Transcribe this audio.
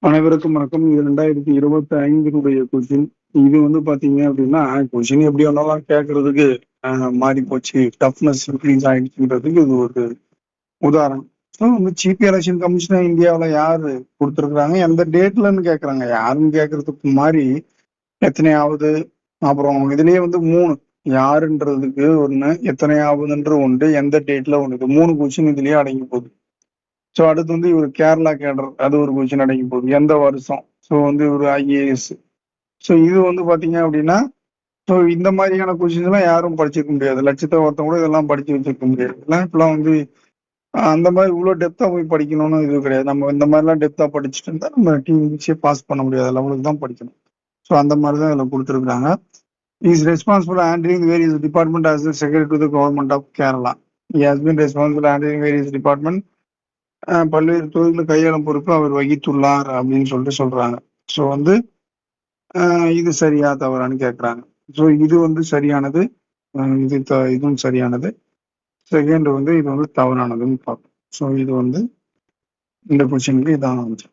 அனைவருக்கும் வணக்கம். இது 2025 கொஸ்டின். இது வந்து பாத்தீங்க அப்படின்னா, கொஸ்டின் எப்படி வேணாலும் கேட்கறதுக்கு மாறி போச்சு. டஃப்னஸ் இன்க்ரீஸ் ஆயிடுச்சுன்றதுக்கு இது ஒரு உதாரணம். ஸோ வந்து சீஃப் எலெக்ஷன் கமிஷனர் இந்தியாவில் யாரு கொடுத்துருக்குறாங்க, எந்த டேட்லன்னு கேட்குறாங்க. யாருன்னு கேட்கறதுக்கு மாதிரி எத்தனையாவது, அப்புறம் இதுலயே வந்து 3 யாருன்றதுக்கு ஒன்று, எத்தனையாவதுன்ற ஒன்று, எந்த டேட்ல ஒன்று, இது 3 கொஸ்டின் இதுலயே அடங்கி போகுது. ஸோ அடுத்து வந்து இவர் கேரளா கேடர், அது ஒரு கொஸ்டின் அடங்கி போகுது. எந்த வருஷம்? ஸோ வந்து ஒரு ஐஏஎஸ். ஸோ இது வந்து பாத்தீங்க அப்படின்னா, ஸோ இந்த மாதிரியான கொஸ்டின்ஸ் எல்லாம் யாரும் படிச்சிருக்க முடியாது. லட்சத்தை ஒருத்தவங்க கூட இதெல்லாம் படிச்சு வச்சிருக்க முடியாது. இப்பெல்லாம் வந்து அந்த மாதிரி இவ்வளவு டெப்தா போய் படிக்கணும்னு இது கிடையாது. நம்ம இந்த மாதிரிலாம் டெப்தா படிச்சுட்டு இருந்தா நம்ம டிஎன்பிசியே பாஸ் பண்ண முடியாத லெவலுக்கு தான் படிக்கணும். ஸோ அந்த மாதிரி தான் இதில் கொடுத்துருக்காங்க. Is responsible handling various department as secretary to the government of Kerala. He has been responsible handling various department, பல்வேறு தொழில்களை கையாளும் பொறுப்பு அவர் வகித்துள்ளார் அப்படின்னு சொல்றாங்க. ஸோ வந்து இது சரியா தவறான்னு கேட்குறாங்க. ஸோ இது வந்து சரியானது. இதுவும் சரியானது. செகண்ட் வந்து இது வந்து தவறானதுன்னு பார்ப்போம். ஸோ இது வந்து இந்த கொஸ்டினுக்கு இதான் ஆன்சர்.